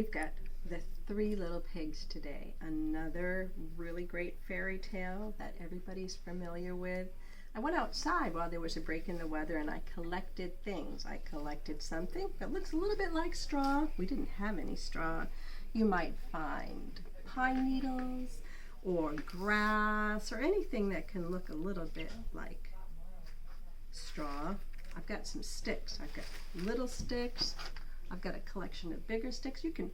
We've got the Three Little Pigs today, another really great fairy tale that everybody's familiar with. I went outside while there was a break in the weather and I collected things. I collected something that looks a little bit like straw. We didn't have any straw. You might find pine needles or grass or anything that can look a little bit like straw. I've got some sticks. I've got little sticks. I've got a collection of bigger sticks. You can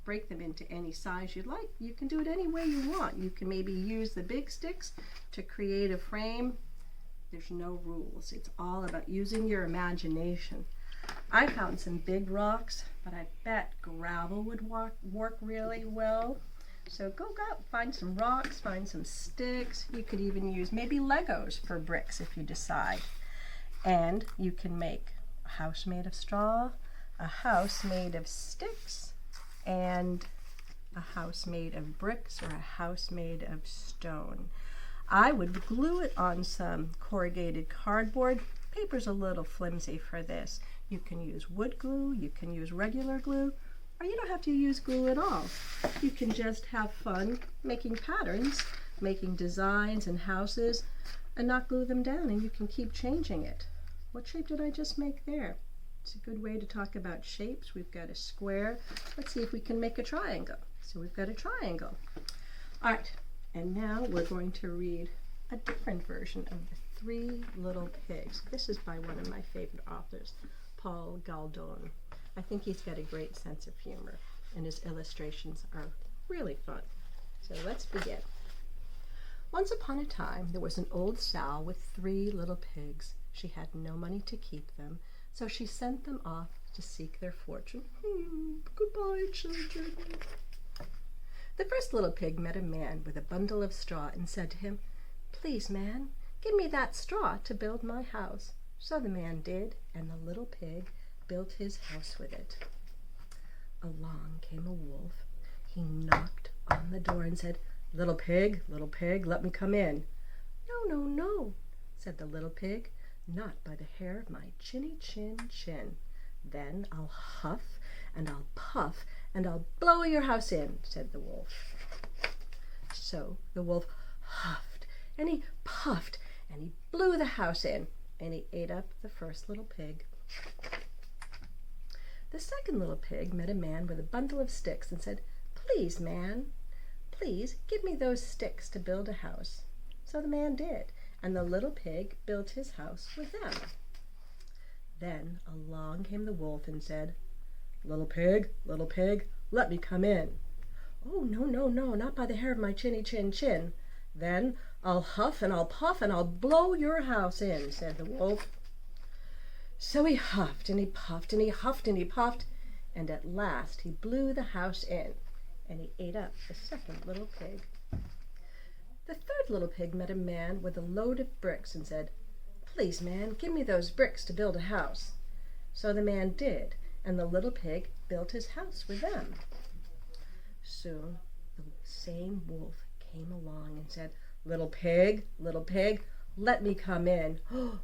break them into any size you'd like. You can do it any way you want. You can maybe use the big sticks to create a frame. There's no rules. It's all about using your imagination. I found some big rocks, but I bet gravel would work really well. So go out, find some rocks, find some sticks. You could even use maybe Legos for bricks if you decide. And you can make a house made of straw, a house made of sticks, and a house made of bricks, or a house made of stone. I would glue it on some corrugated cardboard. Paper's a little flimsy for this. You can use wood glue, you can use regular glue, or you don't have to use glue at all. You can just have fun making patterns, making designs and houses, and not glue them down, and you can keep changing it. What shape did I just make there? It's a good way to talk about shapes. We've got a square. Let's see if we can make a triangle. So we've got a triangle. All right, and now we're going to read a different version of the Three Little Pigs. This is by one of my favorite authors, Paul Galdon. I think he's got a great sense of humor, and his illustrations are really fun. So let's begin. Once upon a time, there was an old sow with 3 little pigs. She had no money to keep them, so she sent them off to seek their fortune. Goodbye, children. The first little pig met a man with a bundle of straw and said to him, "Please, man, give me that straw to build my house." So the man did, and the little pig built his house with it. Along came a wolf. He knocked on the door and said, little pig, let me come in." "No, no, no," said the little pig. "Not by the hair of my chinny chin. Then I'll huff and I'll puff and I'll blow your house in," said the wolf. So the wolf huffed and he puffed and he blew the house in, and he ate up the first little pig. The second little pig met a man with a bundle of sticks and said, "Please, man, please give me those sticks to build a house." So the man did, and the little pig built his house with them. Then along came the wolf and said, little pig, let me come in." "Oh, no, no, no, not by the hair of my chinny chin. "Then I'll huff and I'll puff and I'll blow your house in," said the wolf. So he huffed and he puffed and he huffed and he puffed, and at last he blew the house in, and he ate up the second little pig. The third little pig met a man with a load of bricks and said, "Please, man, give me those bricks to build a house." So the man did, and the little pig built his house with them. Soon the same wolf came along and said, little pig, let me come in."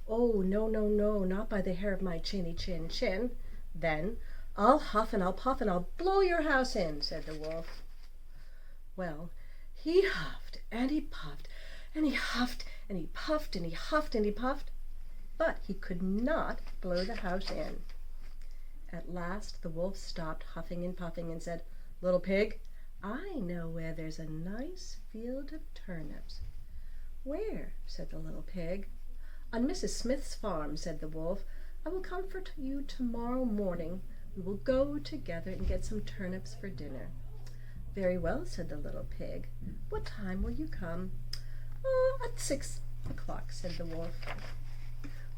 "Oh, no, no, no, not by the hair of my chinny chin. "Then I'll huff and I'll puff and I'll blow your house in," said the wolf. Well, he huffed and he puffed and he huffed and he puffed and he huffed and he puffed, but he could not blow the house in. At last the wolf stopped huffing and puffing and said, little pig, I know where there's a nice field of turnips." "Where?" said the little pig. "On Mrs. Smith's farm," said the wolf. "I will come for you tomorrow morning. We will go together and get some turnips for dinner." "Very well," said the little pig. "What time will you come?" "Oh, at 6 o'clock," said the wolf.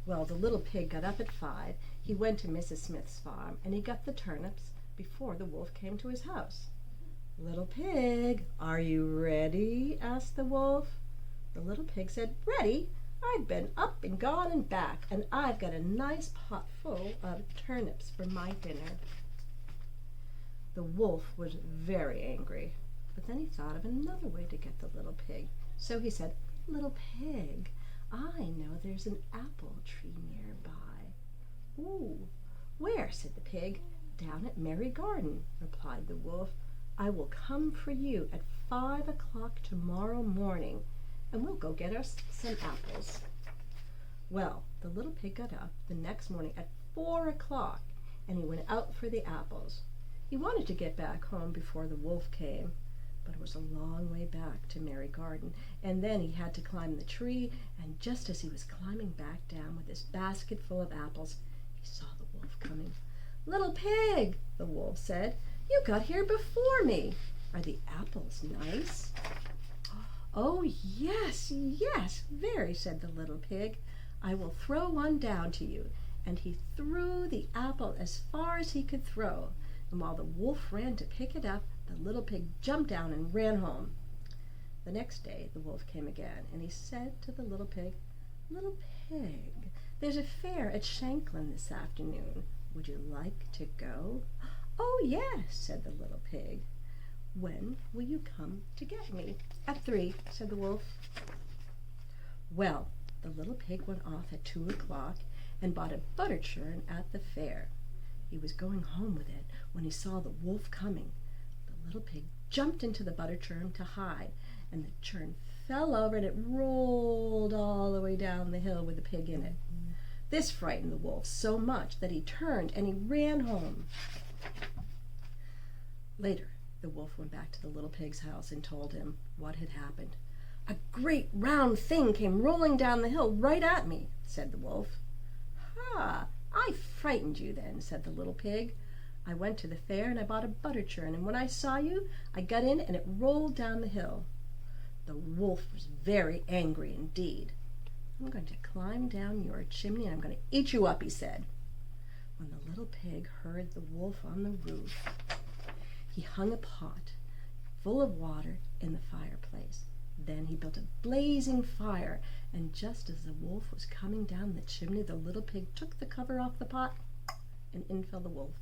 Well, the little pig got up at 5. He went to Mrs. Smith's farm, and he got the turnips before the wolf came to his house. "Little pig, are you ready?" asked the wolf. The little pig said, "Ready? I've been up and gone and back, and I've got a nice pot full of turnips for my dinner." The wolf was very angry, but then he thought of another way to get the little pig. So he said, "Little pig, I know there's an apple tree nearby." "Ooh, where?" said the pig. down at Merry Garden," replied the wolf. "I will come for you at 5 o'clock tomorrow morning, and we'll go get us some apples." Well, the little pig got up the next morning at 4 o'clock, and he went out for the apples. He wanted to get back home before the wolf came, but it was a long way back to Merry Garden, and then he had to climb the tree, and just as he was climbing back down with his basket full of apples, he saw the wolf coming. "Little pig," the wolf said, "you got here before me. Are the apples nice?" "Oh, yes, yes, very," said the little pig. "I will throw one down to you." And he threw the apple as far as he could throw. And while the wolf ran to pick it up, the little pig jumped down and ran home. The next day the wolf came again, and he said to the little pig, "Little pig, there's a fair at Shanklin this afternoon. Would you like to go?" "Oh, yes," said the little pig. "When will you come to get me?" "At 3, said the wolf. Well, the little pig went off at 2 o'clock and bought a butter churn at the fair. He was going home with it when he saw the wolf coming. The little pig jumped into the butter churn to hide, and the churn fell over and it rolled all the way down the hill with the pig in it. This frightened the wolf so much that he turned and he ran home. Later, the wolf went back to the little pig's house and told him what had happened. "A great round thing came rolling down the hill right at me," said the wolf. "Ha! I frightened you then," said the little pig. "I went to the fair and I bought a butter churn, and when I saw you, I got in and it rolled down the hill." The wolf was very angry indeed. "I'm going to climb down your chimney and I'm going to eat you up," he said. When the little pig heard the wolf on the roof, he hung a pot full of water in the fireplace. Then he built a blazing fire, and just as the wolf was coming down the chimney, the little pig took the cover off the pot, and in fell the wolf.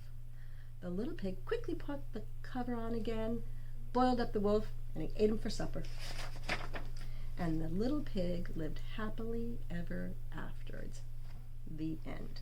The little pig quickly put the cover on again, boiled up the wolf, and he ate him for supper. And the little pig lived happily ever afterwards. The end.